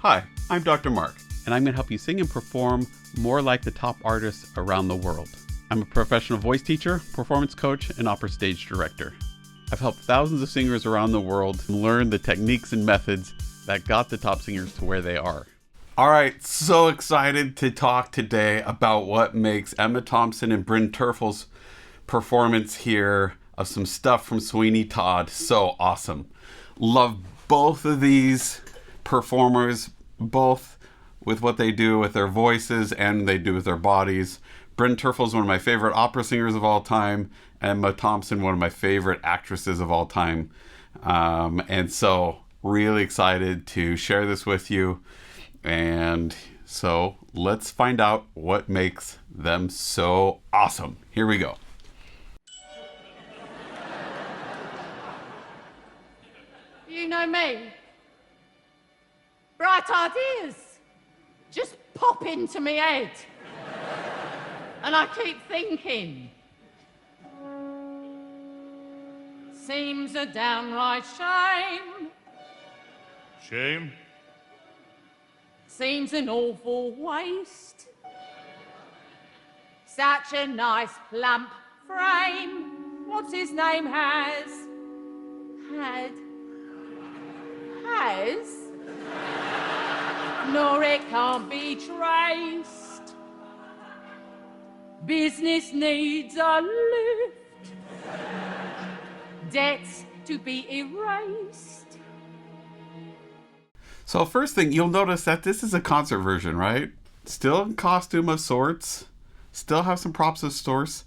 Hi, I'm Dr. Marc, and I'm going to help you sing and perform more like the top artists around the world. I'm a professional voice teacher, performance coach, and opera stage director. I've helped thousands of singers around the world learn the techniques and methods that got the top singers to where they are. All right, so excited to talk today about what makes Emma Thompson and Bryn Terfel's performance here of some stuff from Sweeney Todd so awesome. Love both of these performers, both with what they do with their voices and they do with their bodies. Bryn Terfel is one of my favorite opera singers of all time. Emma Thompson, one of my favorite actresses of all time. And so really excited to share this with you. And so let's find out what makes them so awesome. Here we go. You know me. Bright ideas just pop into my head. And I keep thinking, seems a downright shame. Shame? Seems an awful waste. Such a nice plump frame. What's his name has? Nor it can't be traced. Business needs a lift. Debts to be erased. So first thing, you'll notice that this is a concert version, right? Still in costume of sorts. Still have some props of sorts.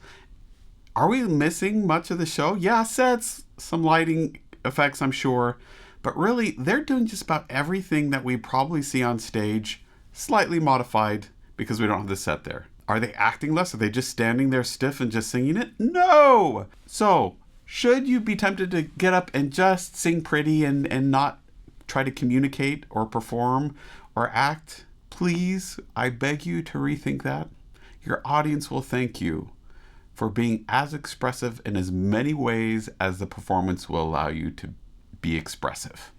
Are we missing much of the show? Yeah, sets, some lighting effects, I'm sure. But really, they're doing just about everything that we probably see on stage, slightly modified because we don't have the set there. Are they acting less? Are they just standing there stiff and just singing it? No! So, should you be tempted to get up and just sing pretty and not try to communicate or perform or act? Please, I beg you to rethink that. Your audience will thank you for being as expressive in as many ways as the performance will allow you to be expressive.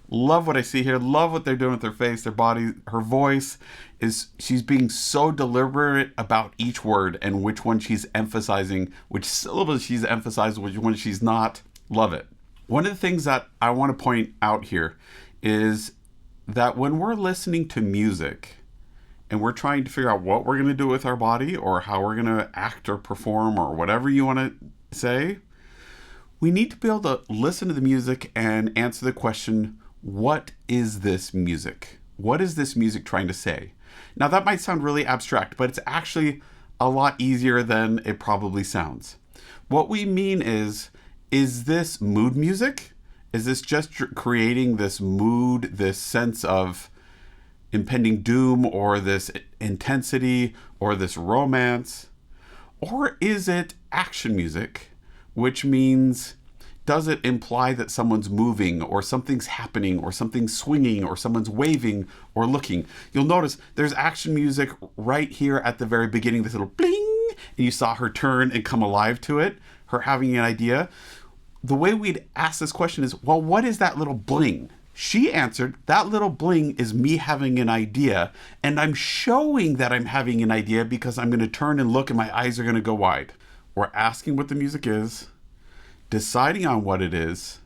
Love what I see here. Love what they're doing with their face, their body. Her voice is, she's being so deliberate about each word and which one she's emphasizing, which syllables she's emphasizing, which one she's not. Love it. One of the things that I want to point out here is that when we're listening to music and we're trying to figure out what we're going to do with our body or how we're going to act or perform or whatever you want to say, we need to be able to listen to the music and answer the question, what is this music? What is this music trying to say? Now that might sound really abstract, but it's actually a lot easier than it probably sounds. What we mean is this mood music? Is this just creating this mood, this sense of impending doom or this intensity or this romance? Or is it action music? Which means, does it imply that someone's moving or something's happening or something's swinging or someone's waving or looking? You'll notice there's action music right here at the very beginning, this little bling, and you saw her turn and come alive to it, her having an idea. The way we'd ask this question is, well, what is that little bling? She answered, that little bling is me having an idea, and I'm showing that I'm having an idea because I'm going to turn and look and my eyes are going to go wide. We're asking what the music is, deciding on what it is,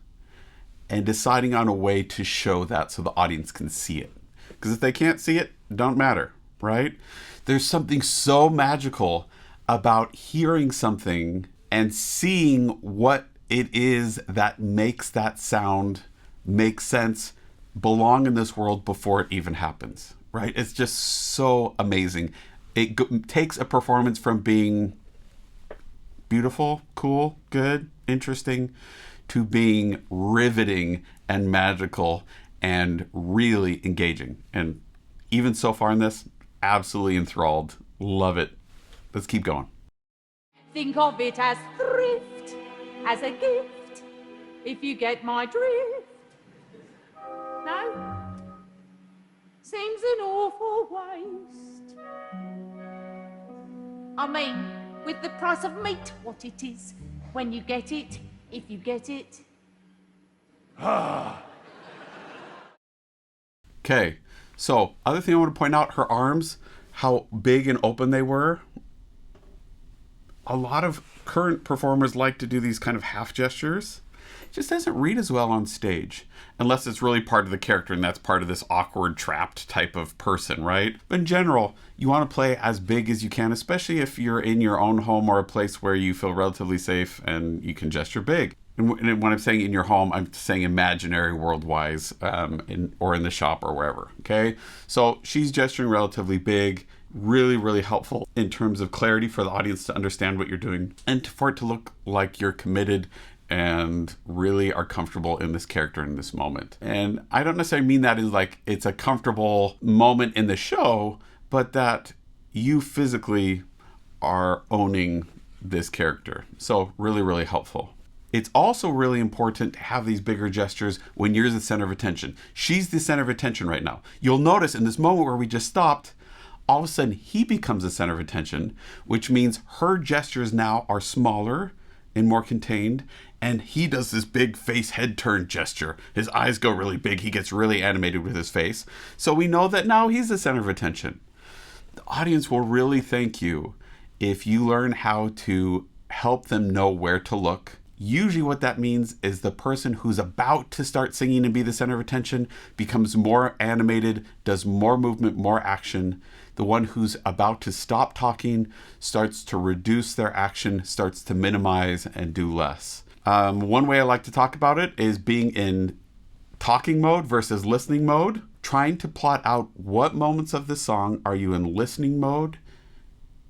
and deciding on a way to show that so the audience can see it. Because if they can't see it, it don't matter, right? There's something so magical about hearing something and seeing what it is that makes that sound make sense, belong in this world before it even happens, right? It's just so amazing. It takes a performance from being beautiful, cool, good, interesting, to being riveting and magical and really engaging. And even so far in this, absolutely enthralled. Love it. Let's keep going. Think of it as thrift, as a gift, if you get my drift. No? Seems an awful waste. I mean, with the price of meat, what it is, when you get it, if you get it. Okay, So, other thing I want to point out, her arms, how big and open they were. A lot of current performers like to do these kind of half gestures. It just doesn't read as well on stage, unless it's really part of the character and that's part of this awkward, trapped type of person, right? But in general, you want to play as big as you can, especially if you're in your own home or a place where you feel relatively safe and you can gesture big. And when I'm saying in your home, I'm saying imaginary world-wise, or in the shop or wherever, okay? So she's gesturing relatively big, really, really helpful in terms of clarity for the audience to understand what you're doing and for it to look like you're committed and really are comfortable in this character in this moment. And I don't necessarily mean that as like it's a comfortable moment in the show, but that you physically are owning this character. So really, really helpful. It's also really important to have these bigger gestures when you're the center of attention. She's the center of attention right now. You'll notice in this moment where we just stopped, all of a sudden he becomes the center of attention, which means her gestures now are smaller and more contained, and he does this big face head turn gesture. His eyes go really big. He gets really animated with his face. So we know that now he's the center of attention. The audience will really thank you if you learn how to help them know where to look. Usually what that means is the person who's about to start singing and be the center of attention becomes more animated, does more movement, more action. The one who's about to stop talking starts to reduce their action, starts to minimize and do less. One way I like to talk about it is being in talking mode versus listening mode. Trying to plot out what moments of the song are you in listening mode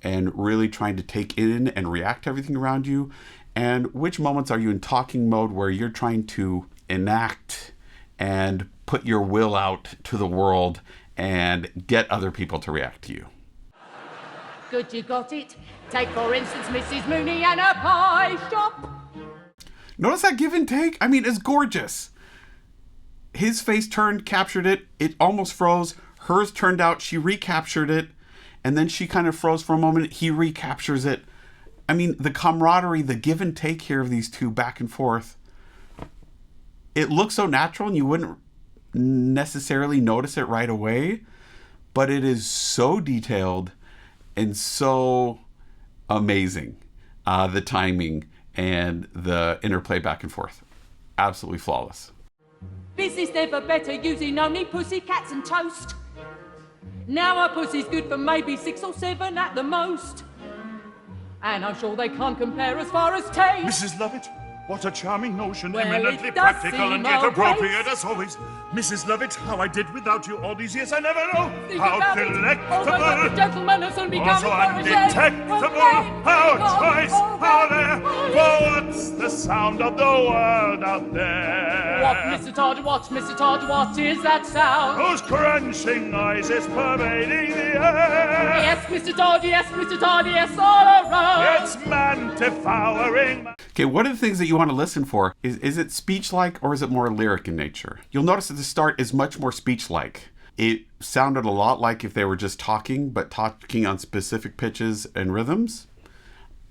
and really trying to take in and react to everything around you, and which moments are you in talking mode where you're trying to enact and put your will out to the world and get other people to react to you. Good, you got it. Take, for instance, Mrs. Mooney and her pie shop. Notice that give and take? I mean, it's gorgeous. His face turned, captured it. It almost froze. Hers turned out, she recaptured it. And then she kind of froze for a moment. He recaptures it. I mean, the camaraderie, the give and take here of these two back and forth. It looks so natural and you wouldn't necessarily notice it right away. But it is so detailed and so amazing. The timing and the interplay back and forth. Absolutely flawless. Business never better using only pussycats and toast. Now our pussy's good for maybe 6 or 7 at the most. And I'm sure they can't compare as far as taste. Mrs. Lovett, what a charming notion, Well, eminently it does practical seem and yet a appropriate waste. as always. Mrs. Lovett, how I did without you all these years, I never know. Think How about it. Also, the delectable, gentlemen will soon be also coming for a shave. undetectable, how choice, how there. For what's the sound of the world out there? What, Mr. Todd, what is that sound? Those crunching noises pervading the air. Yes, Mr. Todd, yes, all around. It's man devouring. Okay, one of the things that you want to listen for is it speech-like or is it more lyric in nature? You'll notice at the start is much more speech-like. It sounded a lot like if they were just talking, but talking on specific pitches and rhythms.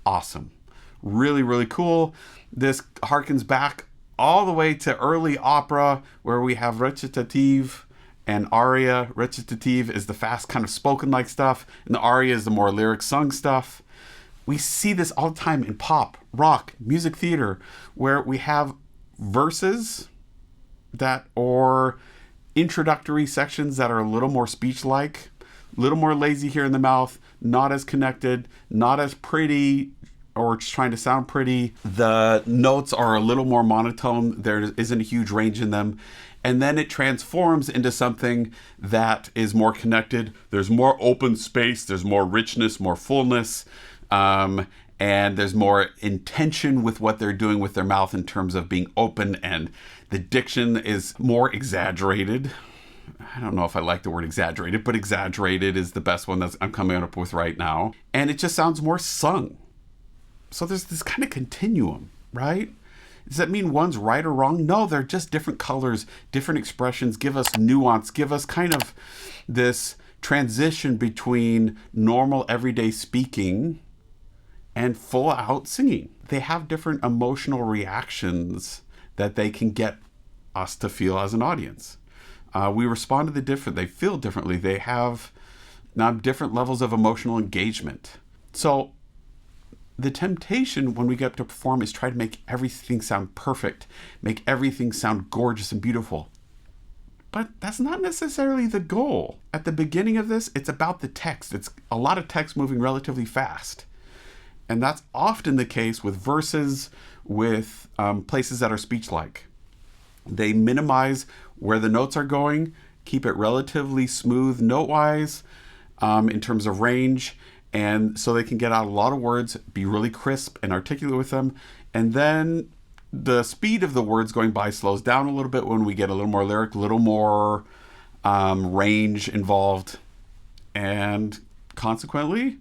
Awesome. Really, really cool. This harkens back all the way to early opera where we have recitative and aria. Recitative is the fast kind of spoken-like stuff, and the aria is the more lyric sung stuff. We see this all the time in pop, rock, music theater, where we have verses that or introductory sections that are a little more speech-like, a little more lazy here in the mouth, not as connected, not as pretty, or just trying to sound pretty. The notes are a little more monotone. There isn't a huge range in them. And then it transforms into something that is more connected. There's more open space. There's more richness, more fullness. And there's more intention with what they're doing with their mouth in terms of being open, and the diction is more exaggerated. I don't know if I like the word exaggerated, but exaggerated is the best one that I'm coming up with right now. And it just sounds more sung. So there's this kind of continuum, right? Does that mean one's right or wrong? No, they're just different colors, different expressions, give us nuance, give us kind of this transition between normal everyday speaking and full out singing. They have different emotional reactions that they can get us to feel as an audience. We respond to the different. They feel differently. They have different levels of emotional engagement. So the temptation when we get up to perform is try to make everything sound perfect, make everything sound gorgeous and beautiful. But that's not necessarily the goal. At the beginning of this, it's about the text. It's a lot of text moving relatively fast. And that's often the case with verses, with places that are speech-like. They minimize where the notes are going, keep it relatively smooth note-wise in terms of range, and so they can get out a lot of words, be really crisp and articulate with them. And then the speed of the words going by slows down a little bit when we get a little more lyric, a little more range involved. And consequently,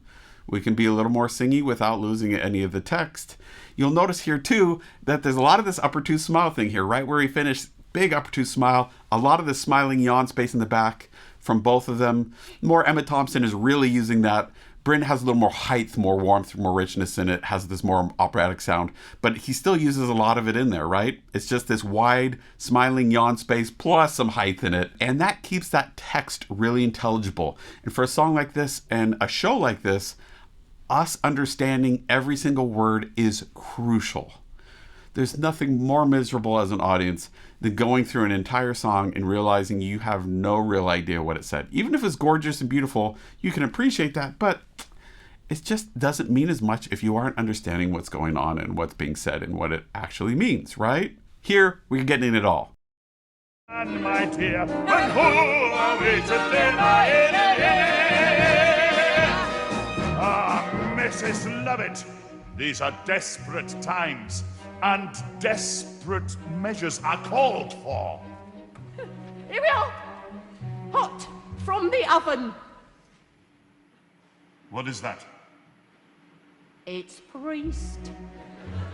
we can be a little more singy without losing any of the text. You'll notice here too that there's a lot of this upper tooth smile thing here, right where he finished, big upper tooth smile, a lot of the smiling yawn space in the back from both of them. More Emma Thompson is really using that. Bryn has a little more height, more warmth, more richness in it, has this more operatic sound, but he still uses a lot of it in there, right? It's just this wide, smiling yawn space plus some height in it, and that keeps that text really intelligible. And for a song like this and a show like this, us understanding every single word is crucial. There's nothing more miserable as an audience than going through an entire song and realizing you have no real idea what it said. Even if it's gorgeous and beautiful, you can appreciate that, but it just doesn't mean as much if you aren't understanding what's going on and what's being said and what it actually means, right? Here, we're getting it all. And my dear, and who are we to deny it? Mrs. Lovett, these are desperate times, and desperate measures are called for. Here we are, hot from the oven. What is that? It's priest.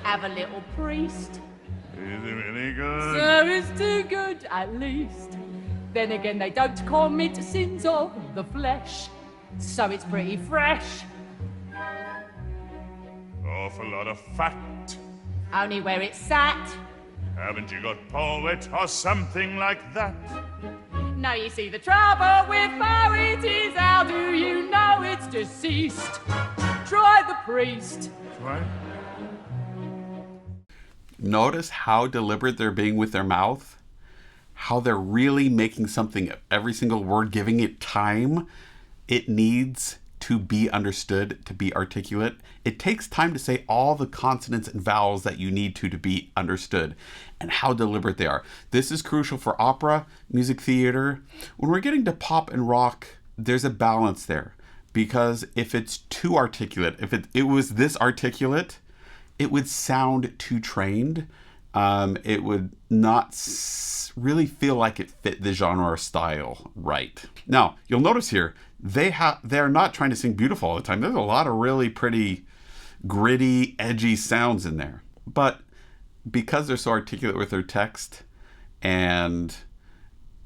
Have a little priest. Is it really good? So it's too good, at least. Then again, they don't commit sins of the flesh, so it's pretty fresh. Awful lot of fat. Only where it's sat. Haven't you got poet or something like that? Now you see the trouble with how it is. How do you know it's deceased? Try the priest. Right. Notice how deliberate they're being with their mouth, how they're really making something, every single word, giving it time. It needs to be understood, to be articulate. It takes time to say all the consonants and vowels that you need to be understood, and how deliberate they are. This is crucial for opera, music theater. When we're getting to pop and rock, there's a balance there, because if it's too articulate, if it was this articulate, it would sound too trained. It would not really feel like it fit the genre or style right. Now, you'll notice here, they're not trying to sing beautiful all the time. There's a lot of really pretty, gritty, edgy sounds in there. But because they're so articulate with their text and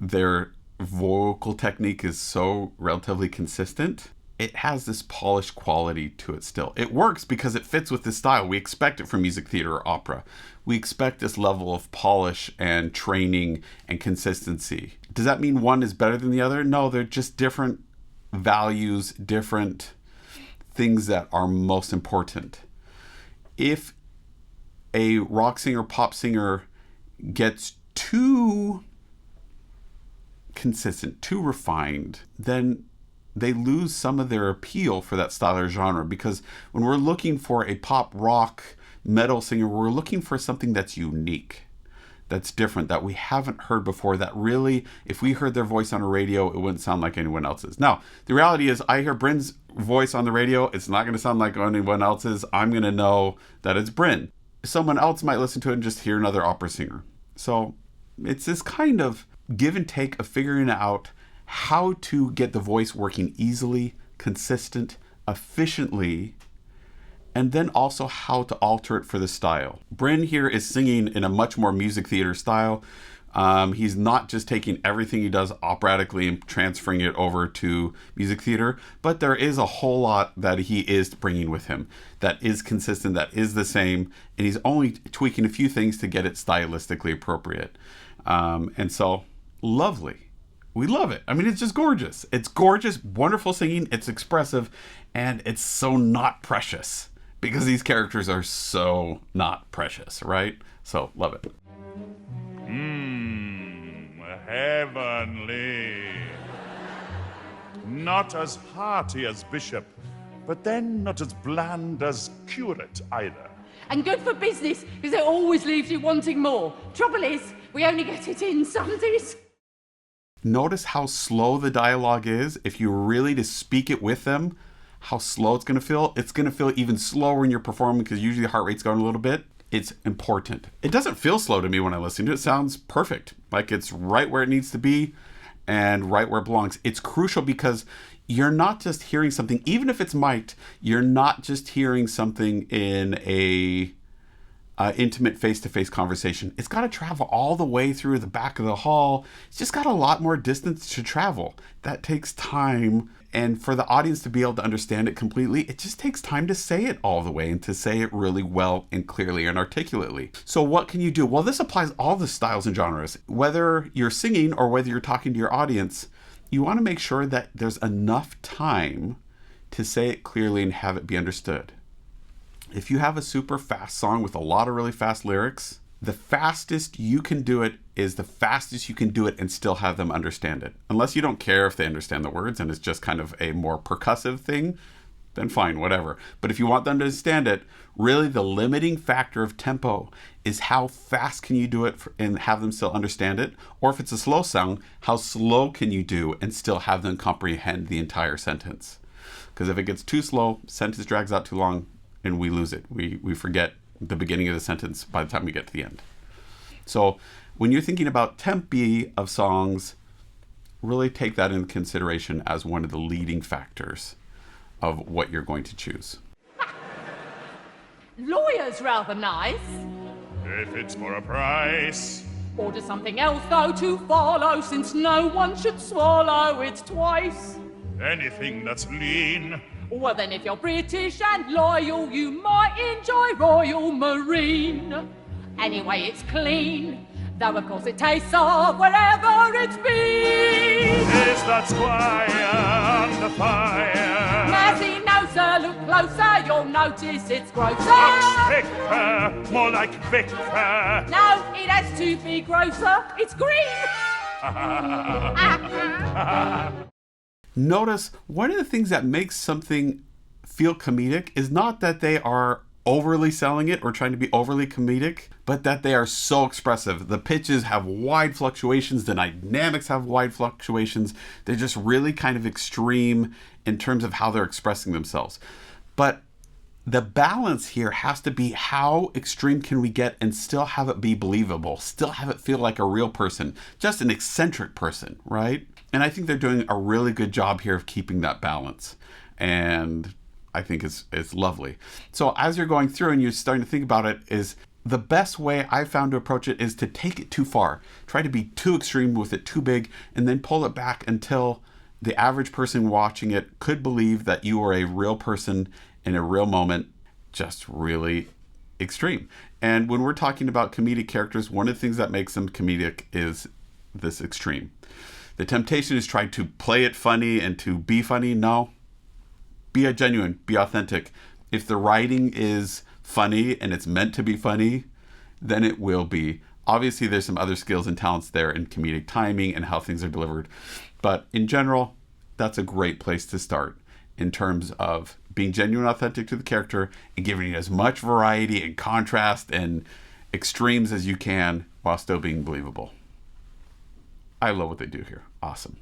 their vocal technique is so relatively consistent, it has this polished quality to it still. It works because it fits with this style. We expect it from music theater or opera. We expect this level of polish and training and consistency. Does that mean one is better than the other? No, they're just different values, different things that are most important. If a rock singer, pop singer gets too consistent, too refined, then they lose some of their appeal for that style or genre, because when we're looking for a pop, rock, metal singer, we're looking for something that's unique, that's different, that we haven't heard before, that really, if we heard their voice on a radio, it wouldn't sound like anyone else's. Now, the reality is, I hear Bryn's voice on the radio, it's not going to sound like anyone else's. I'm going to know that it's Bryn. Someone else might listen to it and just hear another opera singer. So it's this kind of give and take of figuring out how to get the voice working easily, consistent, efficiently, and then also how to alter it for the style. Bryn here is singing in a much more music theater style. He's not just taking everything he does operatically and transferring it over to music theater, but there is a whole lot that he is bringing with him that is consistent, that is the same, and he's only tweaking a few things to get it stylistically appropriate. And so, lovely. we love it. I mean, it's just gorgeous. It's gorgeous, wonderful singing. It's expressive, and it's so not precious because these characters are so not precious, right? So love it. Heavenly. Not as hearty as Bishop, but then not as bland as Curate either. And good for business, because it always leaves you wanting more. Trouble is, we only get it in Sundays. Notice how slow the dialogue is. If you were really to speak it with them, how slow it's going to feel. It's going to feel even slower when you're performing because usually the heart rate's going a little bit. It's important. It doesn't feel slow to me when I listen to it. It sounds perfect. Like it's right where it needs to be and right where it belongs. It's crucial because you're not just hearing something, even if it's mic'd, you're not just hearing something in a intimate face-to-face conversation. It's got to travel all the way through the back of the hall. It's just got a lot more distance to travel. That takes time. And for the audience to be able to understand it completely, it just takes time to say it all the way and to say it really well and clearly and articulately. So what can you do? Well, this applies all the styles and genres. Whether you're singing or whether you're talking to your audience, you want to make sure that there's enough time to say it clearly and have it be understood. If you have a super fast song with a lot of really fast lyrics, the fastest you can do it is the fastest you can do it and still have them understand it. Unless you don't care if they understand the words and it's just kind of a more percussive thing, then fine, whatever. But if you want them to understand it, really the limiting factor of tempo is how fast can you do it and have them still understand it? Or if it's a slow song, how slow can you do and still have them comprehend the entire sentence? Because if it gets too slow, sentence drags out too long, and we lose it. We forget the beginning of the sentence by the time we get to the end. So when you're thinking about tempi of songs, really take that into consideration as one of the leading factors of what you're going to choose. Lawyer's rather nice. If it's for a price. Order something else, though, to follow, since no one should swallow it twice. Anything that's lean. Well, then, if you're British and loyal, you might enjoy Royal Marine. Anyway, it's clean, though, of course, it tastes of wherever it's been. Is that squire under fire? Mercy, no, sir, look closer, you'll notice it's grosser. Looks thicker, more like Victor. No, it has to be grosser, it's green. Notice one of the things that makes something feel comedic is not that they are overly selling it or trying to be overly comedic, but that they are so expressive. The pitches have wide fluctuations, the dynamics have wide fluctuations. They're just really kind of extreme in terms of how they're expressing themselves. But the balance here has to be how extreme can we get and still have it be believable, still have it feel like a real person, just an eccentric person, right? And I think they're doing a really good job here of keeping that balance. And I think it's lovely. So as you're going through and you're starting to think about it, is the best way I found to approach it is to take it too far. Try to be too extreme with it, too big, and then pull it back until the average person watching it could believe that you are a real person in a real moment, just really extreme. And when we're talking about comedic characters, one of the things that makes them comedic is this extreme. The temptation is trying to play it funny and to be funny. No. Be a genuine, be authentic. If the writing is funny and it's meant to be funny, then it will be. Obviously, there's some other skills and talents there in comedic timing and how things are delivered. But in general, that's a great place to start in terms of being genuine, authentic to the character and giving it as much variety and contrast and extremes as you can while still being believable. I love what they do here. Awesome.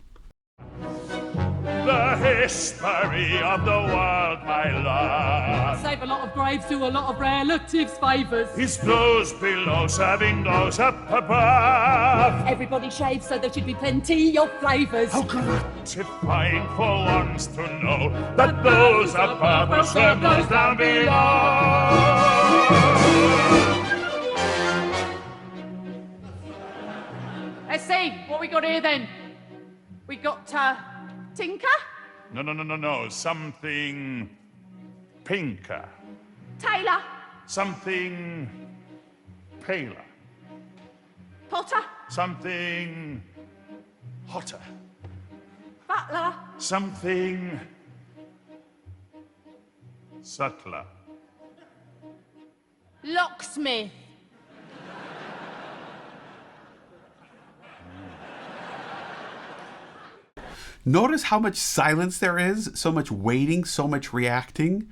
The history of the world, my lord. Save a lot of graves, do a lot of relatives favours. His those below, serving those up above. Everybody shaves, so there should be plenty of flavours. How gratifying for once to know that those above will serve those down below. Let's see, what we got here then? We got, Tinker? No. Something pinker. Taylor? Something paler. Potter? Something hotter. Butler. Something subtler. Locksmith. Notice how much silence there is, so much waiting, so much reacting.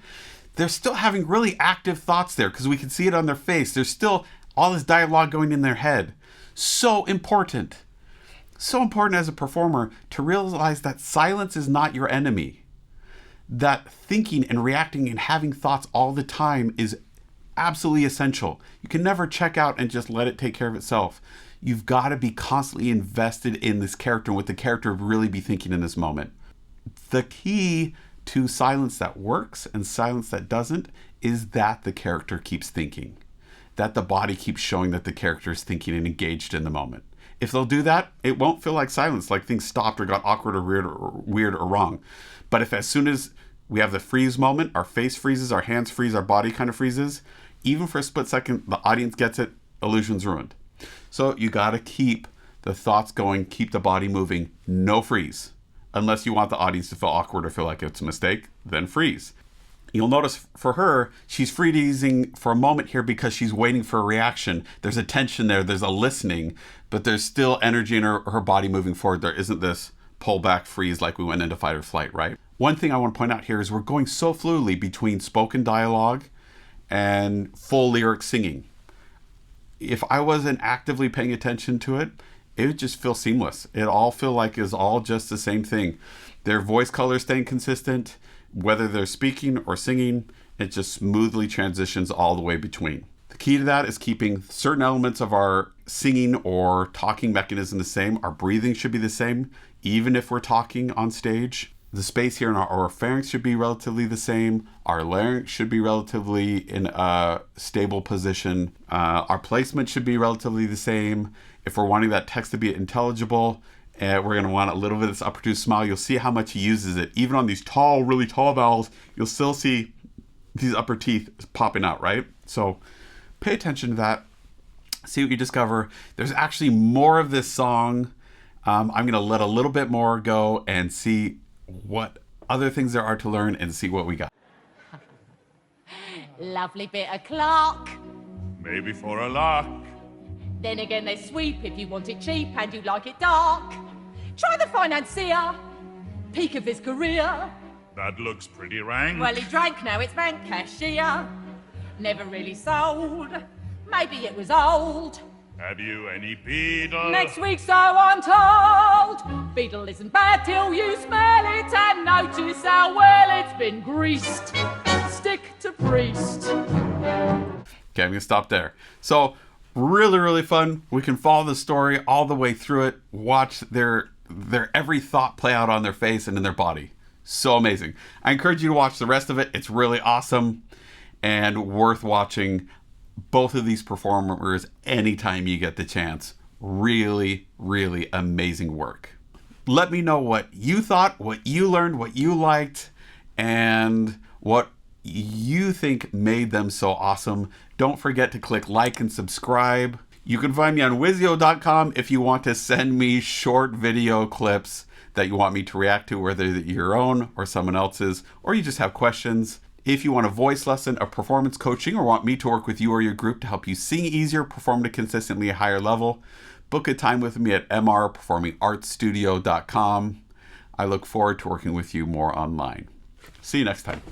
They're still having really active thoughts there because we can see it on their face. There's still all this dialogue going in their head. So important. So important as a performer to realize that silence is not your enemy. That thinking and reacting and having thoughts all the time is absolutely essential. You can never check out and just let it take care of itself. You've got to be constantly invested in this character and what the character really be thinking in this moment. The key to silence that works and silence that doesn't is that the character keeps thinking. That the body keeps showing that the character is thinking and engaged in the moment. If they'll do that, it won't feel like silence, like things stopped or got awkward or weird or wrong. But if as soon as we have the freeze moment, our face freezes, our hands freeze, our body kind of freezes, even for a split second, the audience gets it, illusion's ruined. So you got to keep the thoughts going, keep the body moving, no freeze. Unless you want the audience to feel awkward or feel like it's a mistake, then freeze. You'll notice for her, she's freezing for a moment here because she's waiting for a reaction. There's a tension there, there's a listening, but there's still energy in her body moving forward. There isn't this pull back freeze like we went into fight or flight, right? One thing I want to point out here is we're going so fluidly between spoken dialogue and full lyric singing. If I wasn't actively paying attention to it, it would just feel seamless. It all feel like is all just the same thing. Their voice color staying consistent, whether they're speaking or singing, it just smoothly transitions all the way between. The key to that is keeping certain elements of our singing or talking mechanism the same. Our breathing should be the same, even if we're talking on stage. The space here in our pharynx should be relatively the same. Our larynx should be relatively in a stable position. Our placement should be relatively the same. If we're wanting that text to be intelligible, we're going to want a little bit of this upper tooth smile. You'll see how much he uses it. Even on these tall, really tall vowels, you'll still see these upper teeth popping out, right? So pay attention to that. See what you discover. There's actually more of this song. I'm going to let a little bit more go and see what other things there are to learn and see what we got. Lovely bit of clock. Maybe for a lark. Then again, there's sweep if you want it cheap and you like it dark. Try the financier. Peak of his career. That looks pretty rank. Well, he drank, now it's bank cashier. Never really sold. Maybe it was old. Have you any beetle? Next week, so I'm told. Beetle isn't bad till you smell it and notice how well it's been greased. Stick to priest. Okay, I'm gonna stop there. So really, really fun. We can follow the story all the way through it. Watch their every thought play out on their face and in their body. So amazing. I encourage you to watch the rest of it. It's really awesome and worth watching. Both of these performers anytime you get the chance. Really, really amazing work. Let me know what you thought, what you learned, what you liked, and what you think made them so awesome. Don't forget to click like and subscribe. You can find me on Wizio.com if you want to send me short video clips that you want me to react to, whether your own or someone else's, or you just have questions. If you want a voice lesson, a performance coaching, or want me to work with you or your group to help you sing easier, perform at a consistently higher level, book a time with me at mrperformingartsstudio.com. I look forward to working with you more online. See you next time.